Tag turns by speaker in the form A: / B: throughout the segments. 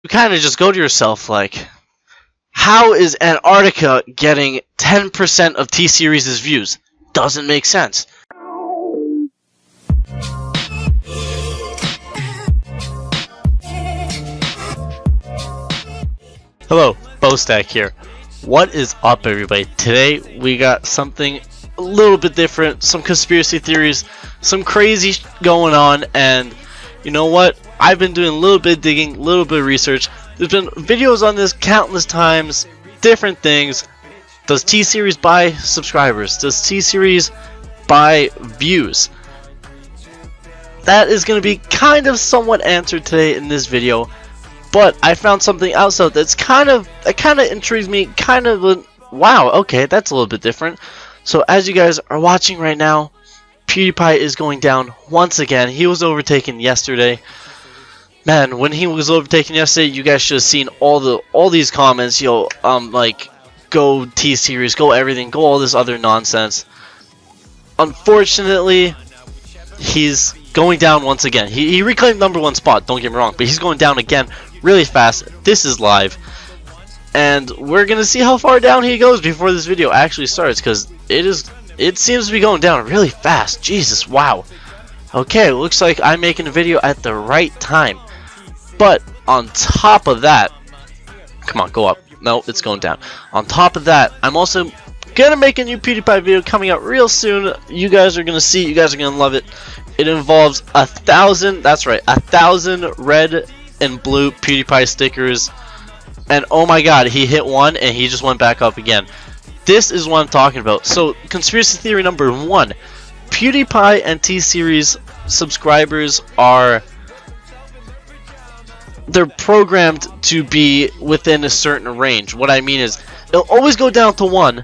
A: you kind of just go to yourself like, how is Antarctica getting 10% of T-Series' views? Doesn't make sense. Hello, Bostack here. What is up, everybody? Today we got something a little bit different, some conspiracy theories, some crazy going on, and you know what? I've been doing a little bit of digging, a little bit of research. There's been videos on this countless times, different things. Does T-Series buy subscribers? Does T-Series buy views? That is going to be kind of somewhat answered today in this video. But I found something else that's kind of intrigues me, wow, okay, that's a little bit different. So as you guys are watching right now, PewDiePie is going down once again. He was overtaken yesterday. Man, when he was overtaken yesterday, you guys should have seen all these comments, like go T-Series, go everything, go all this other nonsense. Unfortunately, he's going down once again. He reclaimed #1 spot, don't get me wrong, but he's going down again really fast. This is live, and we're gonna see how far down he goes before this video actually starts, because it seems to be going down really fast. Jesus, wow. Okay, looks like I'm making a video at the right time. But on top of that, come on, go up. No, it's going down. On top of that, I'm also gonna make a new PewDiePie video coming out real soon. You guys are gonna see, you guys are gonna love it. It involves 1,000, that's right, 1,000 red and blue PewDiePie stickers. And oh my god, he hit one and he just went back up again. This is what I'm talking about. So, conspiracy theory number 1. PewDiePie and T-Series subscribers they're programmed to be within a certain range. What I mean is, it'll always go down to 1,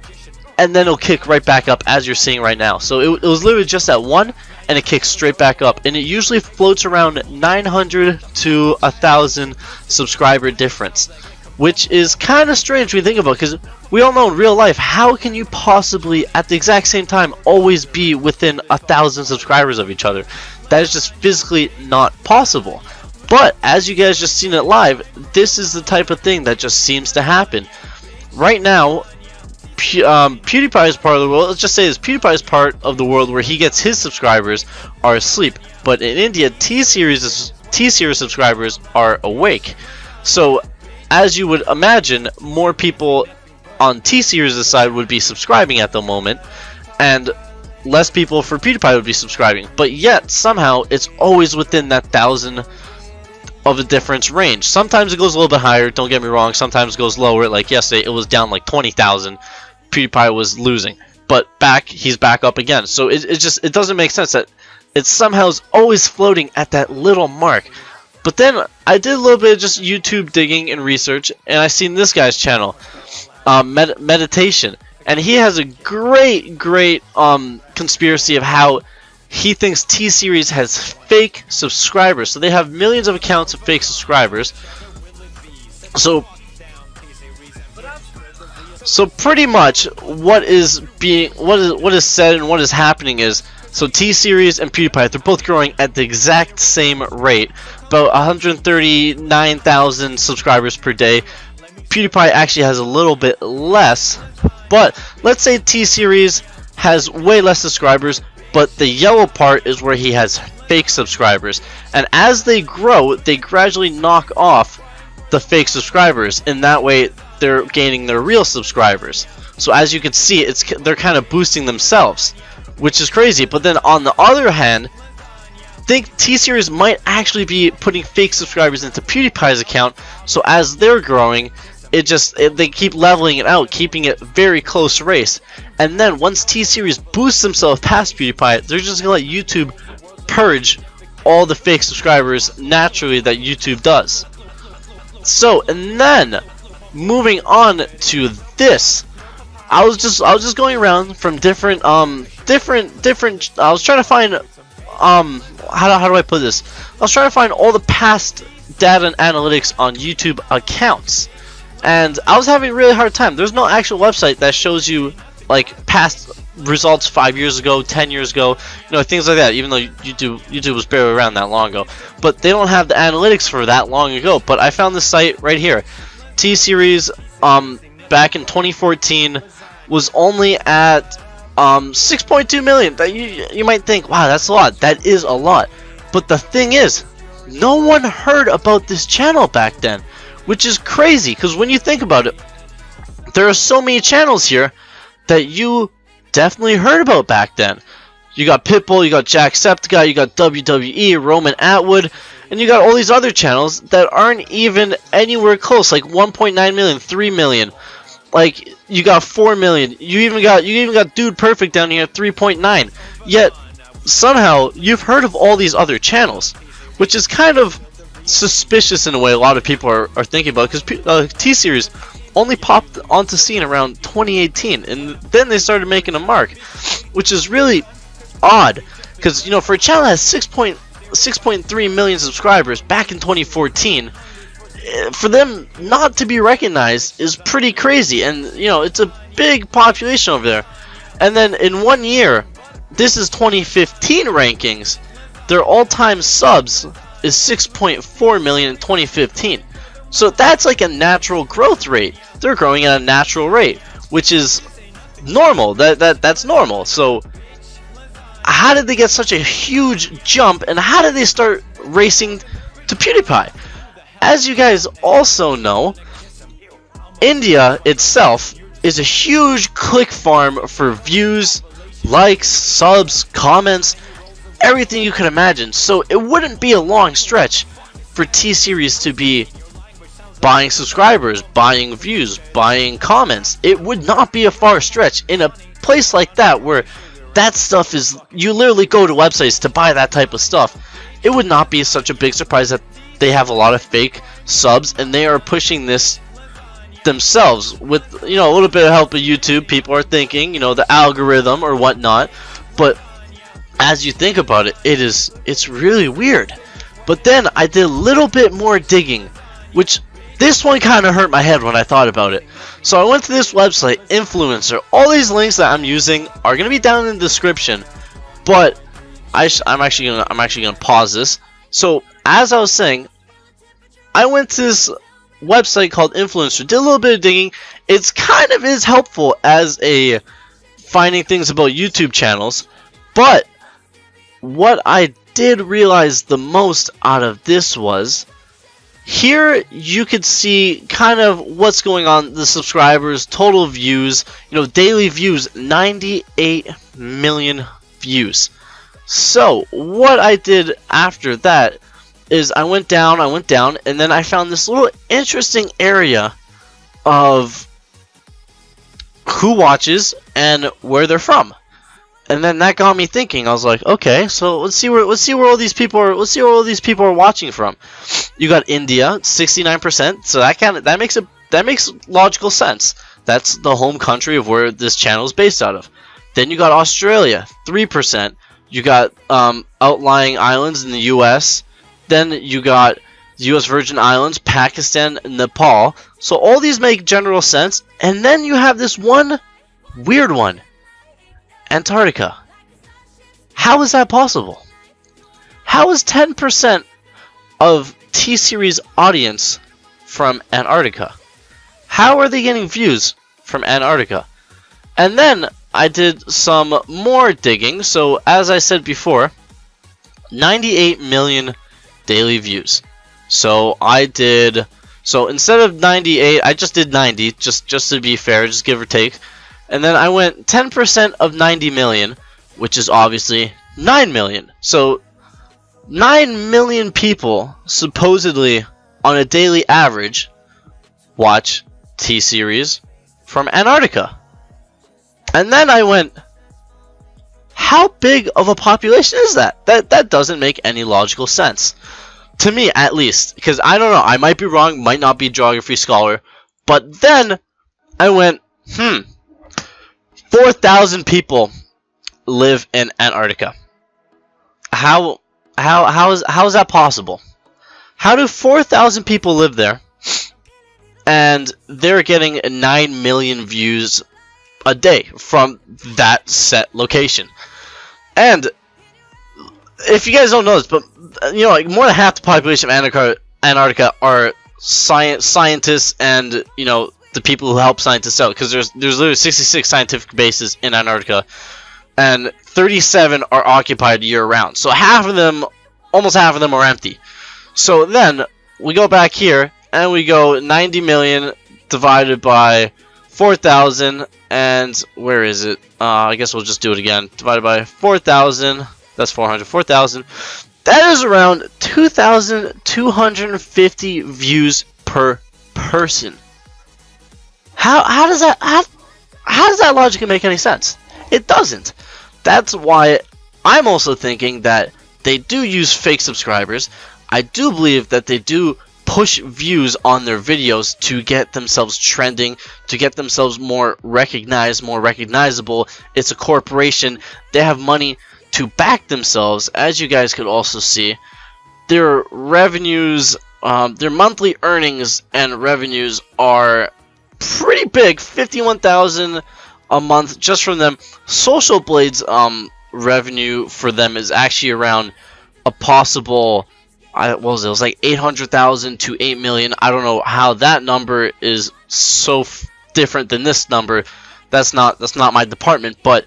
A: and then it'll kick right back up, as you're seeing right now. So it was literally just at 1, and it kicks straight back up, and it usually floats around 900 to 1,000 subscriber difference, which is kind of strange when you think about it, because we all know in real life, how can you possibly at the exact same time always be within 1,000 subscribers of each other? That is just physically not possible. But as you guys just seen it live, this is the type of thing that just seems to happen. Right now, PewDiePie is part of the world. Let's just say this: PewDiePie is part of the world where he gets his subscribers are asleep. But in India, T-Series subscribers are awake. So, as you would imagine, more people on T-Series' side would be subscribing at the moment, and less people for PewDiePie would be subscribing. But yet, somehow, it's always within that 1,000 of a difference range. Sometimes it goes a little bit higher, don't get me wrong. Sometimes it goes lower. Like yesterday, it was down like 20,000. PewDiePie was losing, but he's back up again. So it doesn't make sense that it somehow is always floating at that little mark. But then I did a little bit of just YouTube digging and research, and I seen this guy's channel, Meditation, and he has a great conspiracy of how he thinks T-Series has fake subscribers. So they have millions of accounts of fake subscribers. So pretty much what is said and what is happening is, so T-Series and PewDiePie, they're both growing at the exact same rate, about 139,000 subscribers per day. PewDiePie actually has a little bit less, but let's say T-Series has way less subscribers, but the yellow part is where he has fake subscribers. And as they grow, they gradually knock off the fake subscribers. In that way, they're gaining their real subscribers. So as you can see, they're kind of boosting themselves, which is crazy. But then on the other hand, I think T-Series might actually be putting fake subscribers into PewDiePie's account. So as they're growing, they keep leveling it out, keeping it very close race. And then once T-Series boosts themselves past PewDiePie, they're just gonna let YouTube purge all the fake subscribers naturally that YouTube does. So, and then moving on to this, I was just going around from different I was trying to find how do I put this? I was trying to find all the past data and analytics on YouTube accounts, and I was having a really hard time. There's no actual website that shows you like past results 5 years ago, 10 years ago, you know, things like that. Even though YouTube was barely around that long ago, but they don't have the analytics for that long ago. But I found this site right here. T-Series back in 2014 was only at 6.2 million. That you might think, wow, that's a lot. That is a lot. But the thing is, no one heard about this channel back then, which is crazy, because when you think about it, there are so many channels here that you definitely heard about back then. You got Pitbull, you got Jacksepticeye, you got WWE, Roman Atwood, and you got all these other channels that aren't even anywhere close, like 1.9 million, 3 million. Like, you got 4 million. You even got Dude Perfect down here at 3.9. Yet somehow you've heard of all these other channels, which is kind of suspicious in a way. A lot of people are thinking about, because T-Series only popped onto scene around 2018, and then they started making a mark, which is really odd, because, you know, for a channel that has 6.3 million subscribers back in 2014, for them not to be recognized is pretty crazy. And, you know, it's a big population over there. And then in 1 year, this is 2015 rankings, their all-time subs is 6.4 million in 2015. So that's like a natural growth rate. They're growing at a natural rate, which is normal. That's normal. So how did they get such a huge jump, and how did they start racing to PewDiePie? As you guys also know, India itself is a huge click farm for views, likes, subs, comments, everything you can imagine. So it wouldn't be a long stretch for T-Series to be buying subscribers, buying views, buying comments. It would not be a far stretch in a place like that, where that stuff is, you literally go to websites to buy that type of stuff. It would not be such a big surprise that they have a lot of fake subs, and they are pushing this themselves with, you know, a little bit of help of YouTube. People are thinking, you know, the algorithm or whatnot. But as you think about it, it's really weird. But then I did a little bit more digging, which this one kind of hurt my head when I thought about it. So I went to this website, Influencer. All these links that I'm using are gonna be down in the description, but I'm actually gonna pause this. So as I was saying, I went to this website called Influencer, did a little bit of digging. It's kind of is helpful as a finding things about YouTube channels, but what I did realize the most out of this was, here you could see kind of what's going on, the subscribers, total views, you know, daily views, 98 million views. So what I did after that is I went down, and then I found this little interesting area of who watches and where they're from. And then that got me thinking. I was like, okay, so let's see where all these people are watching from. You got India, 69%, so that makes logical sense. That's the home country of where this channel is based out of. Then you got Australia, 3%. You got outlying islands in the US. Then you got US Virgin Islands, Pakistan, Nepal. So all these make general sense. And then you have this one weird one, Antarctica. How is that possible? How is 10% of T-Series audience from Antarctica? How are they getting views from Antarctica? And then I did some more digging. So as I said before, 98 million daily views. So instead of 98, I just did 90, just to be fair, just give or take. And then I went 10% of 90 million, which is obviously 9 million. So 9 million people supposedly on a daily average watch T-Series from Antarctica. And then I went, how big of a population is that? That doesn't make any logical sense. To me, at least. Because I don't know, I might be wrong, might not be a geography scholar. But then I went, 4,000 people live in Antarctica. How is that possible? How do 4,000 people live there, and they're getting 9 million views a day from that set location. And if you guys don't know this, but you know, like more than half the population of Antarctica are scientists, and you know, the people who help scientists out, because there's literally 66 scientific bases in Antarctica, and 37 are occupied year-round. So half of them, almost half of them, are empty. So then we go back here and we go 90 million divided by 4,000, and where is it? I guess we'll just do it again. Divided by 4,000. That's 400. 4,000. That is around 2,250 views per person. How does that logically make any sense? It doesn't. That's why I'm also thinking that they do use fake subscribers. I do believe that they do push views on their videos to get themselves trending, to get themselves more recognized, more recognizable. It's a corporation. They have money to back themselves. As you guys could also see, their revenues, their monthly earnings and revenues are pretty big. 51,000 a month just from them. Social Blade's revenue for them is actually around a possible, what was it? It was like 800,000 to 8 million. I don't know how that number is so different than this number. That's not my department, but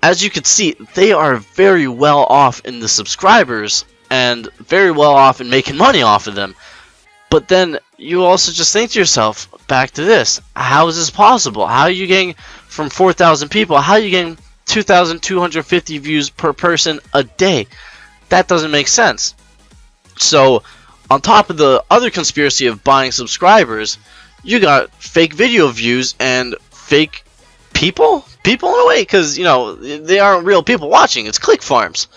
A: as you can see, they are very well off in the subscribers and very well off in making money off of them. But then you also just think to yourself, back to this, how is this possible? How are you getting from 4,000 people, how are you getting 2,250 views per person a day? That doesn't make sense. So on top of the other conspiracy of buying subscribers, you got fake video views and fake people in a way, because you know, they aren't real people watching. It's click farms,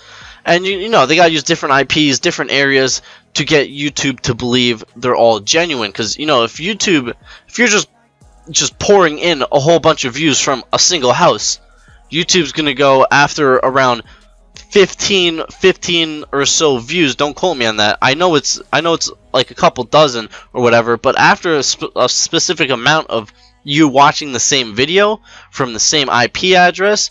A: and you know, they gotta use different IPs, different areas to get YouTube to believe they're all genuine. Because you know, if you're just pouring in a whole bunch of views from a single house, YouTube's gonna go after around 15 or so views. Don't quote me on that. I know it's like a couple dozen or whatever, but after a specific amount of you watching the same video from the same IP address,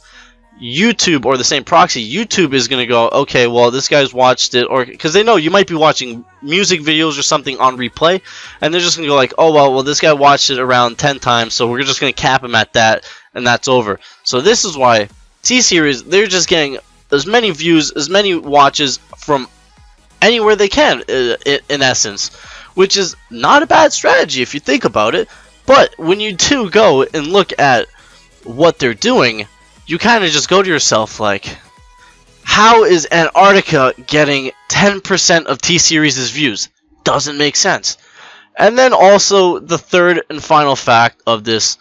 A: YouTube, or the same proxy, YouTube is going to go, okay, well, this guy's watched it, or because they know you might be watching music videos or something on replay, and they're just going to go like, oh, well, this guy watched it around 10 times, so we're just going to cap him at that, and that's over. So this is why T-Series, they're just getting as many views, as many watches from anywhere they can, in essence, which is not a bad strategy if you think about it. But when you do go and look at what they're doing, you kind of just go to yourself like, how is Antarctica getting 10% of T-Series' views? Doesn't make sense. And then also the third and final fact of this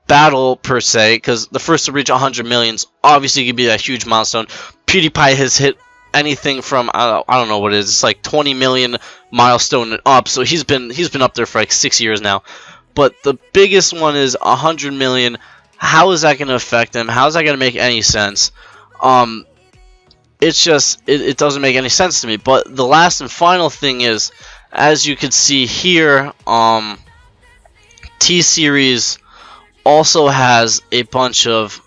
A: battle per se, because the first to reach 100 million obviously could be that huge milestone. PewDiePie has hit anything from, I don't know what it is, it's like 20 million milestone and up, so he's been up there for like 6 years now. But the biggest one is 100 million. How is that going to affect him? How is that going to make any sense? It's just, it doesn't make any sense to me. But the last and final thing is, as you can see here, T-Series also has a bunch of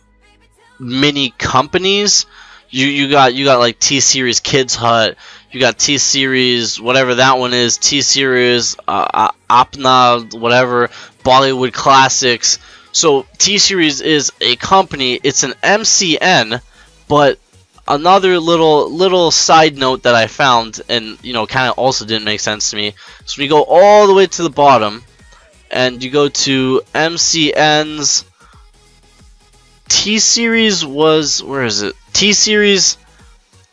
A: mini companies. You got like T-Series Kids Hut. You got T-Series, whatever that one is, T-Series, Apna, whatever, Bollywood Classics. So T-Series is a company. It's an MCN, but another little side note that I found, and you know, kind of also didn't make sense to me. So we go all the way to the bottom, and you go to MCN's. T-Series was, where is it? T-Series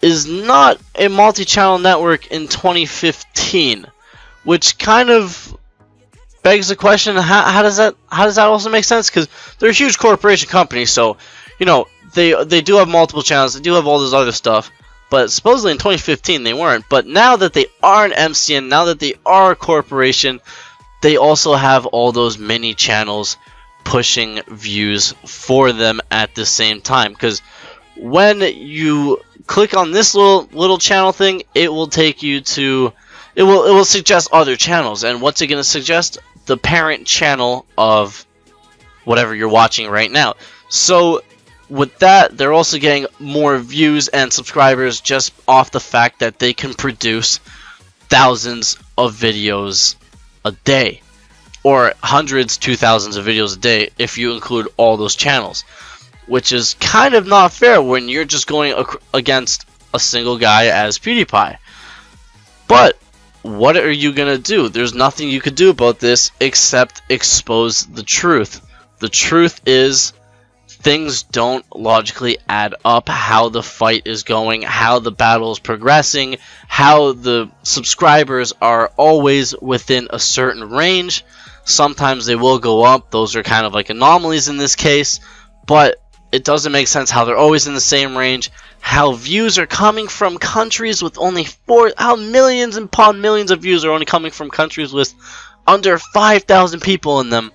A: is not a multi-channel network in 2015, which kind of begs the question: how does that also make sense? Because they're a huge corporation company, so you know, they do have multiple channels, they do have all this other stuff, but supposedly in 2015 they weren't. But now that they are an MCN, now that they are a corporation, they also have all those mini channels pushing views for them at the same time. Because when you click on this little channel thing, it will take you to, it will suggest other channels. And what's it going to suggest? The parent channel of whatever you're watching right now. So with that, they're also getting more views and subscribers just off the fact that they can produce thousands of videos a day, or hundreds to thousands of videos a day if you include all those channels, which is kind of not fair when you're just going against a single guy as PewDiePie. But what are you gonna do? There's nothing you could do about this except expose the truth. The truth is, things don't logically add up. How the fight is going, how the battle is progressing, how the subscribers are always within a certain range. Sometimes they will go up. Those are kind of like anomalies in this case, but it doesn't make sense how they're always in the same range. How views are coming from countries with only how millions and upon millions of views are only coming from countries with under 5,000 people in them.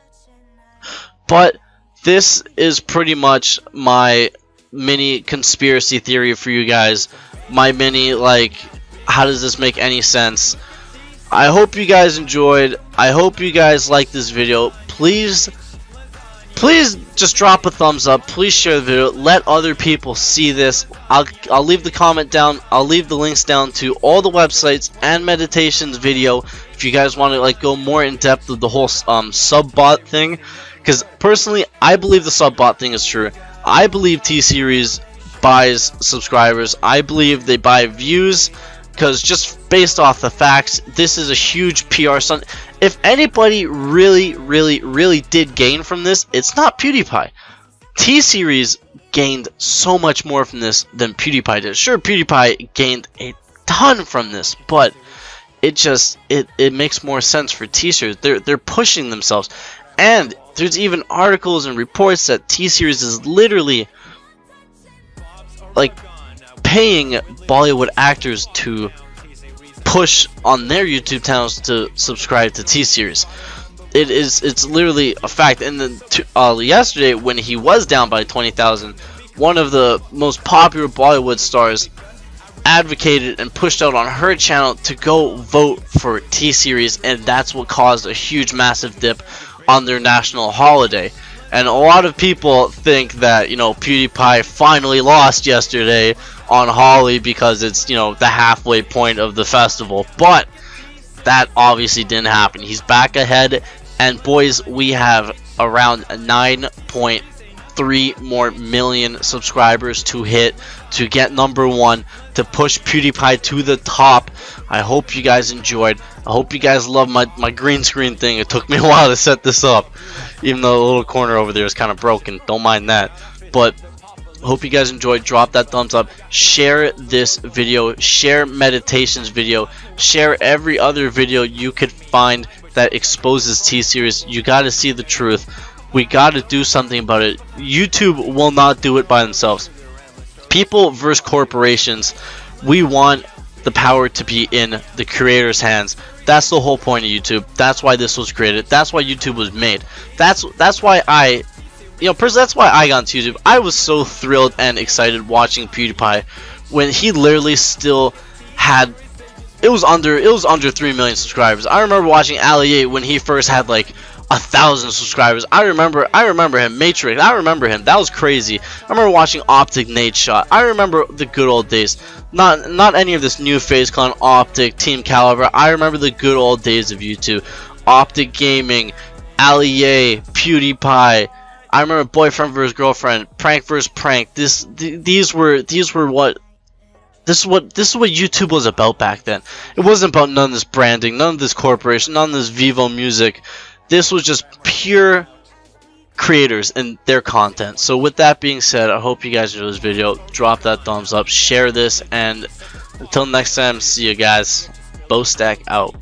A: But this is pretty much my mini conspiracy theory for you guys. My mini, like, how does this make any sense? I hope you guys enjoyed. I hope you guys liked this video. Please just drop a thumbs up. Please share the video. Let other people see this. I'll leave the comment down. I'll leave the links down to all the websites and meditations video if you guys want to like go more in depth with the whole sub bot thing. Because personally, I believe the sub bot thing is true. I believe T-Series buys subscribers. I believe they buy views. Because just based off the facts, this is a huge PR stunt. If anybody really did gain from this, it's not PewDiePie. T-Series gained so much more from this than PewDiePie did. Sure, PewDiePie gained a ton from this, but it makes more sense for T-Series. They're pushing themselves, and there's even articles and reports that T-Series is literally like paying Bollywood actors to push on their YouTube channels to subscribe to T-Series. It's literally a fact. And then yesterday, when he was down by 20,000, one of the most popular Bollywood stars advocated and pushed out on her channel to go vote for T-Series, and that's what caused a huge massive dip on their national holiday. And a lot of people think that, you know, PewDiePie finally lost yesterday on Holi because it's, you know, the halfway point of the festival. But that obviously didn't happen. He's back ahead. And boys, we have around 9.3 more million subscribers to hit to get #1, to push PewDiePie to the top. I hope you guys enjoyed. I hope you guys love my green screen thing. It took me a while to set this up, even though the little corner over there is kind of broken. Don't mind that. But hope you guys enjoyed. Drop that thumbs up. Share this video. Share Meditation's video. Share every other video you could find that exposes T-Series. You got to see the truth. We got to do something about it. YouTube will not do it by themselves. People versus corporations. We want the power to be in the creator's hands. That's the whole point of YouTube. That's why this was created. That's why YouTube was made. That's why I, you know, personally, that's why I got into YouTube. I was so thrilled and excited watching PewDiePie when he literally still had, it was under 3 million subscribers. I remember watching Ali 8 when he first had like 1,000 subscribers. I remember him. Matrix. I remember him. That was crazy. I remember watching Optic Nate Shot. I remember the good old days. Not any of this new FaZe Clan, Optic, Team Caliber. I remember the good old days of YouTube. Optic Gaming, Ali, PewDiePie. I remember Boyfriend vs Girlfriend, Prank vs Prank. This is what YouTube was about back then. It wasn't about none of this branding, none of this corporation, none of this Vivo music. This was just pure creators and their content. So with that being said, I hope you guys enjoyed this video. Drop that thumbs up, share this, and until next time, see you guys. BoStack out.